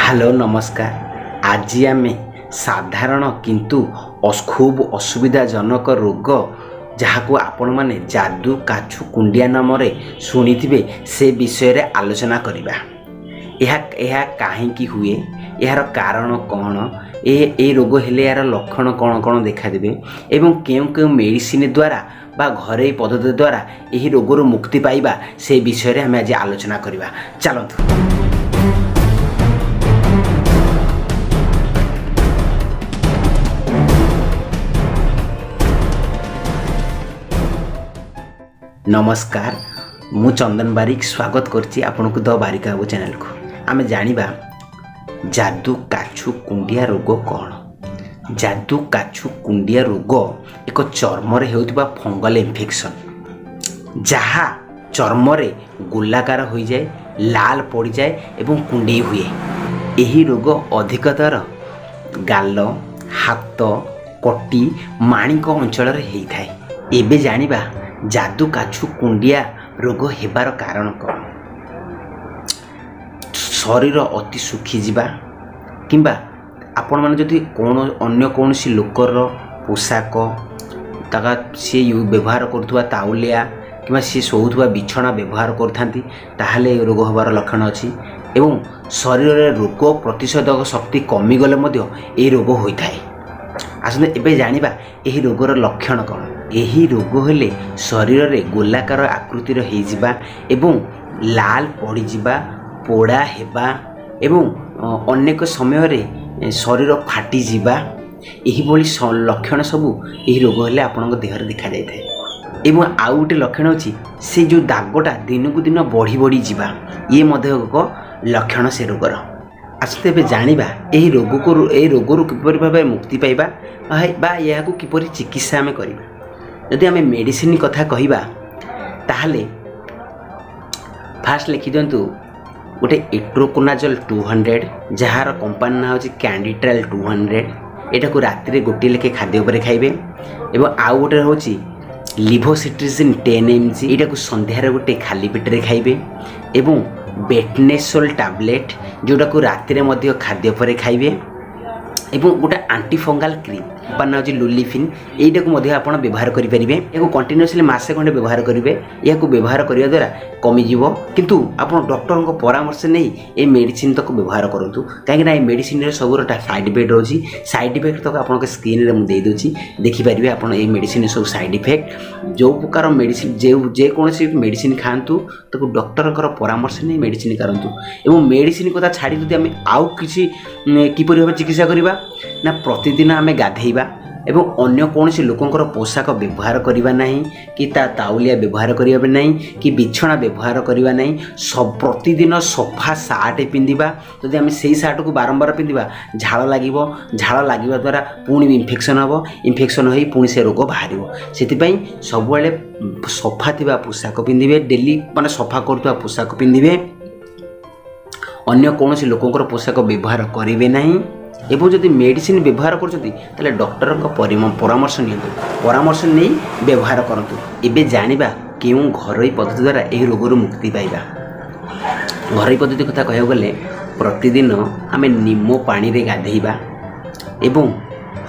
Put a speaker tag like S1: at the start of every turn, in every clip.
S1: Hello नमस्कार। आज आम साधारण किंतु खूब असुविधाजनक रोग जहाँ को आपण माने जादू काछु कुंडिया नाम शुणी से विषय रे आलोचना करिबा। यह कहीं हुए, यार कारण कौन, ए रोग हेले यार लक्षण कौन कौन देखा देबे एवं केउ केउ मेडिसिन द्वारा बा घरे पद्धति द्वारा यही रोगर मुक्ति पाइबा से विषय रे हमें आज आलोचना करिबा। चलतु नमस्कार, मु चंदन बारिक स्वागत करछि आपन को द बारिका बाबू चैनल को। आमे जानिबा जादू काछु कुंडिया रोग कौन। जादू काछु कुंडिया रोग एक चर्म रे हेउतबा फंगल इन्फेक्शन जहा चर्म रे गोलाकार हो जाए, लाल पड़ जाए एवं कुंडे हुए। यही रोग अधिकतर गाल, हाथ, कटी, माणिक अंचल रे हेई थाए। एबे जानिबा जादू काछु कुंडिया रोग हेबार कारण कौन। शरीर अति सुखी जिबा किंबा आपण माने जदि कोन अन्य कोनसी लोकर पोशाक ताका से व्यवहार करथुवा ताउलिया किंबा से सोउथुवा बिछना व्यवहार करथांती ताहले रोग होबार लक्षण अछि। एवं शरीर रे रोग प्रतिशोधक शक्ति कमी गले मध्य ए रोग होइथाय। आसने एबे जानिबा एही रोगर लक्षण कौन। यही रोग हेले शरीर रे गोलाकार आकृतिर हो जिबा एवं लाल पड़ जिबा, पोड़ा हेबा एवं अनेक समय रे शरीर फाटी जिबा। यही भली लक्षण सबू यही रोग हेले आपन देह रे देखा जाय थाए। एवं आउ गोटे लक्षण अछि से जो दागटा दिन को दिन बढ़ी बढ़ी जिबा, ये मध्य एक लक्षण से रोगर। आसते बे जानिबा एही रोग को रोगरु किपरि भाबे मुक्ति पाइबा बा या को किपरि चिकित्सा हमें करिबा। यदि आम मेडिसिन कथा कहवा ताहले फास्ट लिखि दिंतु गोटे एट्रोकोनाजल 200 जार कंपानी ना होची कैंडिट्राल 200। एटा को राति रे गोटे लेखे खाद्य उपरे खाइबे। एवं आउ गोटे होची लिवोसिट्रिजिन 10 mg, एटा को संध्या रे गोटे खाली पेट रे खाइबे। एवं बेटनेसोल टैबलेट जोटा को राति रे मध्य खाद्य उपरे खाइबे। एवं गोटे आंटीफंगाल क्रीम पाना होची लुलिफिन, एटा को मध्य आपण व्यवहार करि परिबे। एको कंटीन्यूअसली मासे खंडे व्यवहार करिवे। याको व्यवहार करिया द्वारा कमी जीवो, किंतु आपण डॉक्टर को परामर्श नै ए मेडिसिन तक व्यवहार करंतु। काहे ना ए मेडिसिन रे सबरटा साइड इफेक्ट होची। साइड इफेक्ट तक आपण के स्क्रीन रे मु दे दोची, देखि परिबे आपण ए मेडिसिन सब साइड इफेक्ट। जो प्रकार मेडिसिन जे कोनसी मेडिसिन खांतु तको डॉक्टर कर परामर्श नै मेडिसिन करंतु। एवं मेडिसिन कथा छाड़ी जदि हम आउ किछि किपरि भाबे चिकित्सा करिबा ना प्रतिदिन आमे गाधेइबा एवं अन्य कौनसी लोकंकर पोशाक व्यवहार करिबा नहीं, कि ता ताउलिया व्यवहार करिबा नहीं, कि बिछना व्यवहार करिबा नहीं। सब प्रतिदिन सफा सार्ट पिंधिबा। जदि आम से सार्ट को बारंबार पिंधिबा झाड़ लागिबो, झाड़ लागिबा द्वारा पुणी इन्फेक्शन हबो, इन्फेक्शन होई पुणी से रोग बाहरिबो। सेतिपई सब बेले सफा थिबा पोशाक पिंधिबे, डेली माने सफा करथुवा पोशाक पिंधिबे। अन्य कौनसी लोकंकर पोशाक व्यवहार करिवे नहीं। एवं जदि मेडिसिन व्यवहार कर डॉक्टर परामर्श नियंतु, परामर्श नहीं व्यवहार करंतु। एबे जानिबा केउं घरोई पद्धति द्वारा एही रोगर मुक्ति पाइबा। घरोई पद्धति कथा कहया गले प्रतिदिन आमे निम्बो पानी रे गाधेइबा एवं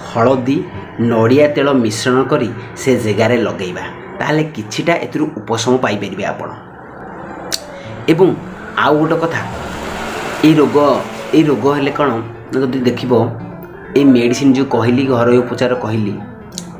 S1: हळदी नड़िया तेल मिश्रण करी से जगार लगेइबा, ताहले किछिटा एतरु उपशम पाई परिबे आपण। एवं आउ गोटे कथा ए रोग हेले कौन जदि देखिबो ए मेडिसिन जो कहली घर उपचार कहली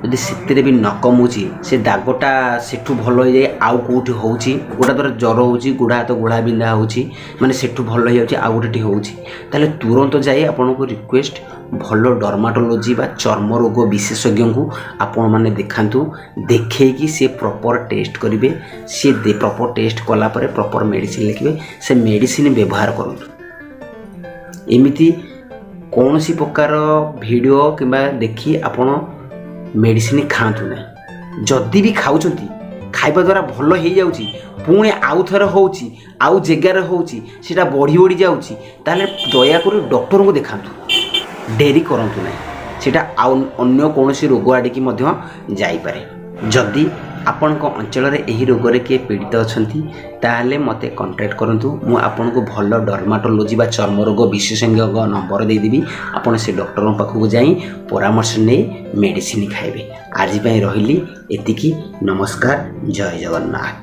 S1: जदि से भी न कमुची से दागटा सेठू भल हो जाए आउ कौटी होउची, गोटा द्वारा ज्वर होउची, गोड़ा हाथ गोड़ा बिंधा होउची, माने सेठू भल हो जाउची आउ गोटे होउची, ताले तुरंत जाए आपन को रिक्वेस्ट भल डर्माटोलॉजी बा चर्म रोग विशेषज्ञ को आपण माने देखांतु। देखे कि से प्रॉपर टेस्ट करिवे, से प्रॉपर टेस्ट कला परे प्रॉपर मेडिसिन लिखिबे, से मेडिसिन व्यवहार करंतु। एमिति कौन सी प्रकार वीडियो किंबा देखी आपण मेडिसिन खातु ना। जदि भी खाउछंती खाइबा द्वारा भल हो जाउची, पुणे आउ थर होउची, आउ जगार होउची, सेटा बढ़ी बढ़ी जाउची, ताले दया करी डॉक्टर को देखांतु। डेरी करंतु ना, सेटा आउ अन्य कौनसी रोग आड़ी की मध्य जाई पारे। जदि ଆପଣଙ୍କ ଅଞ୍ଚଳରେ ଏହି ରୋଗରେ କିଏ ପୀଡ଼ିତ ଅଛନ୍ତି ତାହେଲେ ମୋତେ କଣ୍ଟାକ୍ଟ କରନ୍ତୁ। ମୁଁ ଆପଣଙ୍କୁ ଭଲ ଡର୍ମାଟୋଲୋଜି ବା ଚର୍ମ ରୋଗ ବିଶେଷଜ୍ଞଙ୍କ ନମ୍ବର ଦେଇଦେବି। ଆପଣ ସେ ଡକ୍ଟରଙ୍କ ପାଖକୁ ଯାଇ ପରାମର୍ଶ ନେଇ ମେଡ଼ିସିନ ଖାଇବେ। ଆଜି ପାଇଁ ରହିଲି ଏତିକି। ନମସ୍କାର, ଜୟ ଜଗନ୍ନାଥ।